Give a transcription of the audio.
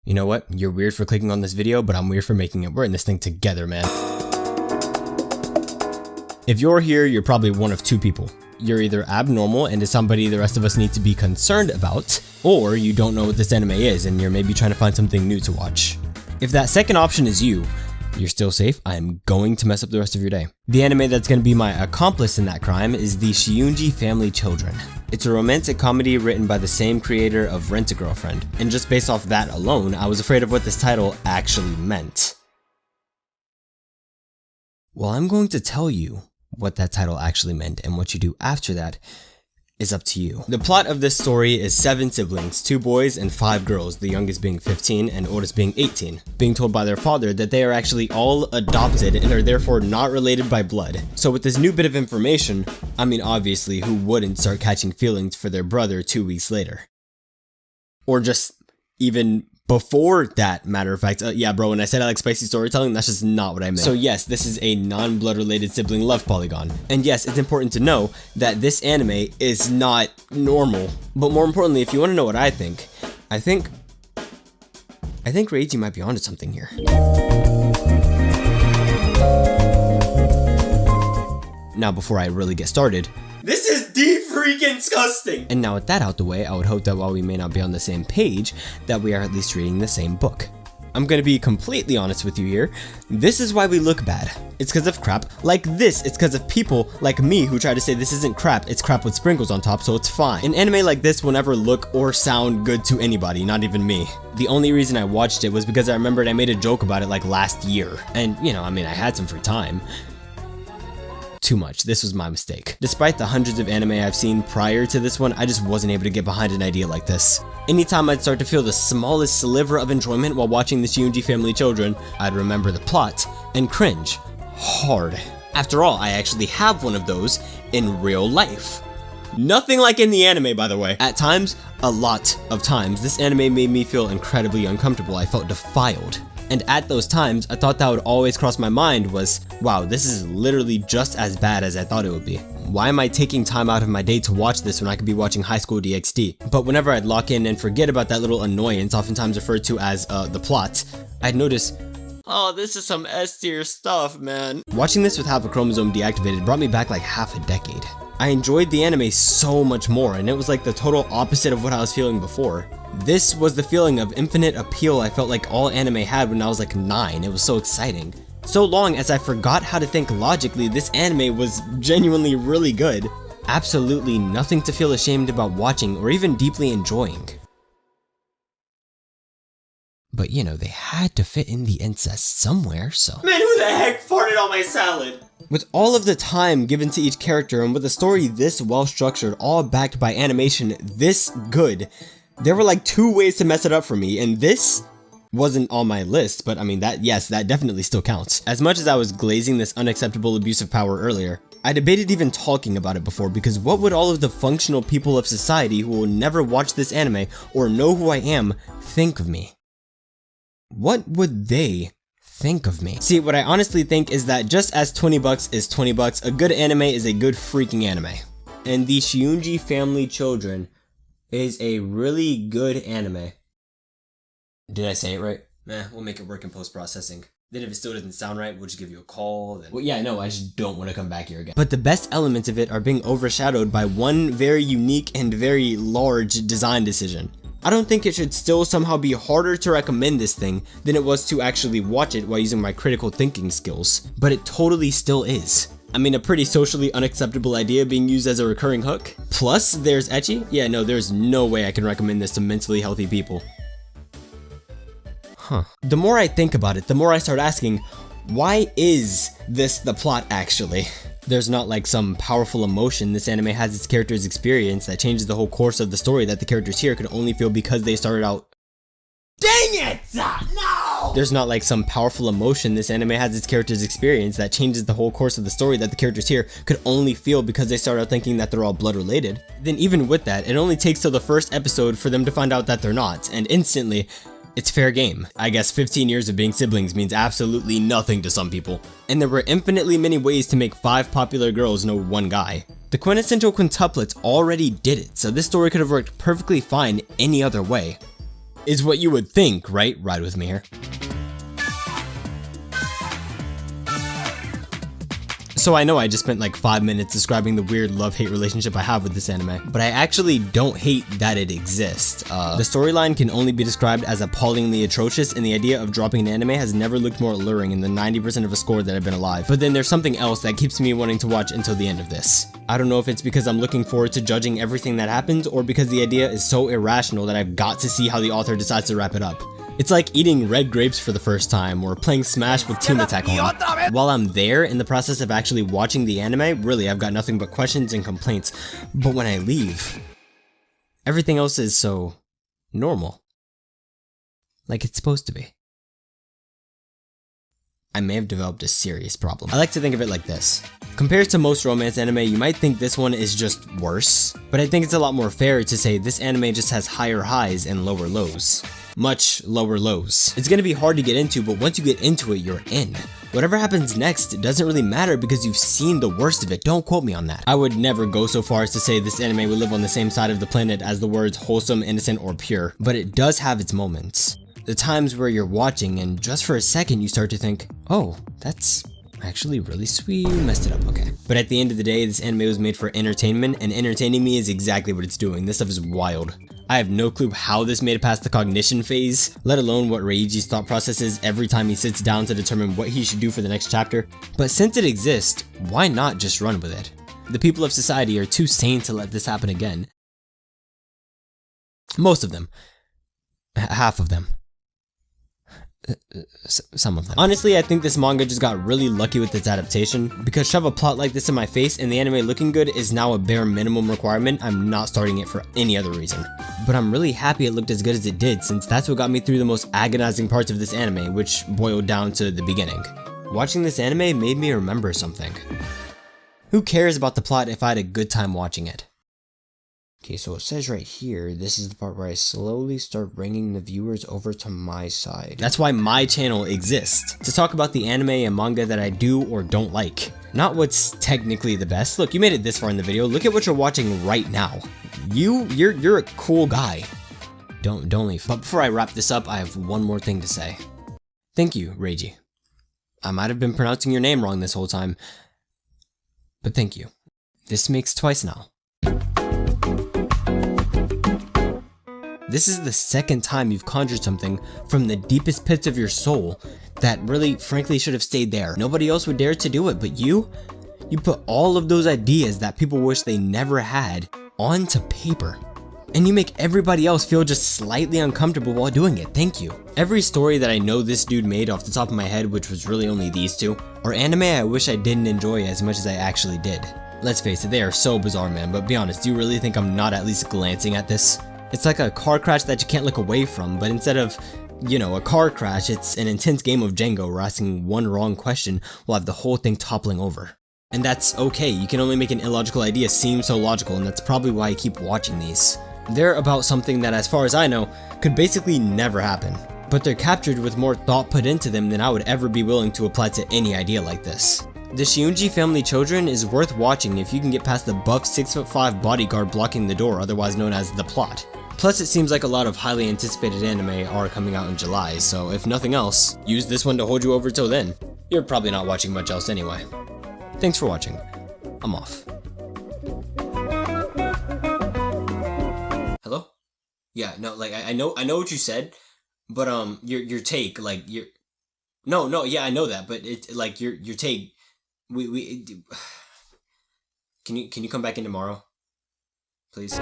You know what? You're weird for clicking on this video, but I'm weird for making it. We're in this thing together, man. If you're here, you're probably one of two people. You're either abnormal and is somebody the rest of us need to be concerned about, or you don't know what this anime is and you're maybe trying to find something new to watch. If that second option is you, you're still safe. I'm going to mess up the rest of your day. The anime that's going to be my accomplice in that crime is the Shiunji Family Children. It's a romantic comedy written by the same creator of Rent-a-Girlfriend, and just based off that alone, I was afraid of what this title actually meant. Well, I'm going to tell you what that title actually meant, and what you do after that is up to you. The plot of this story is 7 siblings, 2 boys and 5 girls, the youngest being 15 and oldest being 18, being told by their father that they are actually all adopted and are therefore not related by blood. So with this new bit of information, I mean obviously who wouldn't start catching feelings for their brother 2 weeks later? Or just even before that, matter of fact. Yeah, bro, when I said I like spicy storytelling, that's just not what I meant. So yes, this is a non-blood related sibling love polygon. And yes, it's important to know that this anime is not normal. But more importantly, if you want to know what I think Reiji might be onto something here. Now, before I really get started, this is freaking disgusting! And now with that out the way, I would hope that while we may not be on the same page, that we are at least reading the same book. I'm gonna be completely honest with you here. This is why we look bad. It's because of crap like this. It's because of people like me who try to say this isn't crap, it's crap with sprinkles on top, so it's fine. An anime like this will never look or sound good to anybody, not even me. The only reason I watched it was because I remembered I made a joke about it like last year. And, you know, I mean, I had some free time. Too much. This was my mistake. Despite the hundreds of anime I've seen prior to this one, I just wasn't able to get behind an idea like this. Anytime I'd start to feel the smallest sliver of enjoyment while watching the Shiunji Family Children, I'd remember the plot and cringe hard. After all, I actually have one of those in real life. Nothing like in the anime, by the way. At times, a lot of times, this anime made me feel incredibly uncomfortable. I felt defiled. And at those times, a thought that would always cross my mind was, wow, this is literally just as bad as I thought it would be. Why am I taking time out of my day to watch this when I could be watching High School DxD? But whenever I'd lock in and forget about that little annoyance, oftentimes referred to as the plot, I'd notice, oh, this is some S-tier stuff, man. Watching this with half a chromosome deactivated brought me back like half a decade. I enjoyed the anime so much more, and it was like the total opposite of what I was feeling before. This was the feeling of infinite appeal I felt like all anime had when I was like 9. It was so exciting. So long as I forgot how to think logically, this anime was genuinely really good. Absolutely nothing to feel ashamed about watching or even deeply enjoying. But you know, they had to fit in the incest somewhere, so... Man, who the heck farted on my salad? With all of the time given to each character and with a story this well structured, all backed by animation this good, there were like 2 ways to mess it up for me, and this wasn't on my list, but I mean that definitely still counts. As much as I was glazing this unacceptable abuse of power earlier, I debated even talking about it before, because what would all of the functional people of society who will never watch this anime or know who I am think of me? What would they think of me? See, what I honestly think is that just as 20 bucks is 20 bucks, a good anime is a good freaking anime. And the Shiunji Family Children is a really good anime. Did I say it right? We'll make it work in post-processing. Then if it still doesn't sound right, we'll just give you a call. Then... Well, yeah, no, I just don't want to come back here again. But the best elements of it are being overshadowed by one very unique and very large design decision. I don't think it should still somehow be harder to recommend this thing than it was to actually watch it while using my critical thinking skills. But it totally still is. I mean, a pretty socially unacceptable idea being used as a recurring hook. Plus, there's ecchi. Yeah, no, there's no way I can recommend this to mentally healthy people. The more I think about it, the more I start asking, why is this the plot actually? There's not like some powerful emotion this anime has its characters experience that changes the whole course of the story that the characters here could only feel because they started out. Dang it! No! There's not like some powerful emotion this anime has its characters experience that changes the whole course of the story that the characters here could only feel because they start out thinking that they're all blood related. Then even with that, it only takes till the first episode for them to find out that they're not, and instantly, it's fair game. I guess 15 years of being siblings means absolutely nothing to some people. And there were infinitely many ways to make 5 popular girls know one guy. The quintessential quintuplets already did it, so this story could have worked perfectly fine any other way. is what you would think, right? Ride with me here. So I know I just spent like 5 minutes describing the weird love-hate relationship I have with this anime, but I actually don't hate that it exists. The storyline can only be described as appallingly atrocious, and the idea of dropping an anime has never looked more alluring in the 90% of a score that I've been alive. But then there's something else that keeps me wanting to watch until the end of this. I don't know if it's because I'm looking forward to judging everything that happens, or because the idea is so irrational that I've got to see how the author decides to wrap it up. It's like eating red grapes for the first time, or playing Smash with Team Attack on. While I'm there in the process of actually watching the anime, really I've got nothing but questions and complaints. But when I leave, everything else is so normal. Like it's supposed to be. I may have developed a serious problem. I like to think of it like this. Compared to most romance anime, you might think this one is just worse, but I think it's a lot more fair to say this anime just has higher highs and lower lows. Much lower lows. It's gonna be hard to get into, but once you get into it, you're in. Whatever happens next, it doesn't really matter because you've seen the worst of it. Don't quote me on that. I would never go so far as to say this anime would live on the same side of the planet as the words wholesome, innocent, or pure, but it does have its moments. The times where you're watching and just for a second you start to think, oh, that's actually really sweet. You messed it up, okay. But at the end of the day, this anime was made for entertainment, and entertaining me is exactly what it's doing. This stuff is wild. I have no clue how this made it past the cognition phase, let alone what Reiji's thought process is every time he sits down to determine what he should do for the next chapter. But since it exists, why not just run with it? The people of society are too sane to let this happen again. Most of them. Half of them. Some of them. Honestly, I think this manga just got really lucky with its adaptation, because shove a plot like this in my face and the anime looking good is now a bare minimum requirement. I'm not starting it for any other reason. But I'm really happy it looked as good as it did, since that's what got me through the most agonizing parts of this anime, which boiled down to the beginning. Watching this anime made me remember something. Who cares about the plot if I had a good time watching it? Okay, so it says right here, this is the part where I slowly start bringing the viewers over to my side. That's why my channel exists, to talk about the anime and manga that I do or don't like. Not what's technically the best. Look, you made it this far in the video, look at what you're watching right now. You're a cool guy. Don't leave. But before I wrap this up, I have one more thing to say. Thank you, Reiji. I might have been pronouncing your name wrong this whole time, but thank you. This makes twice now. This is the second time you've conjured something from the deepest pits of your soul that really, frankly, should have stayed there. Nobody else would dare to do it, but you put all of those ideas that people wish they never had onto paper. And you make everybody else feel just slightly uncomfortable while doing it. Thank you. Every story that I know this dude made off the top of my head, which was really only these two, are anime I wish I didn't enjoy as much as I actually did. Let's face it, they are so bizarre, man, but be honest, do you really think I'm not at least glancing at this? It's like a car crash that you can't look away from, but instead of, you know, a car crash, it's an intense game of Jenga where asking one wrong question will have the whole thing toppling over. And that's okay, you can only make an illogical idea seem so logical, and that's probably why I keep watching these. They're about something that, as far as I know, could basically never happen, but they're captured with more thought put into them than I would ever be willing to apply to any idea like this. The Shiunji family children is worth watching if you can get past the buff 6'5" bodyguard blocking the door, otherwise known as the plot. Plus, it seems like a lot of highly anticipated anime are coming out in July, so if nothing else, use this one to hold you over till then. You're probably not watching much else anyway. Thanks for watching. I'm off. Hello? Yeah, no, like, I know what you said, but, your take, like, no, yeah, I know that, but it, like, your take, can you come back in tomorrow? Please?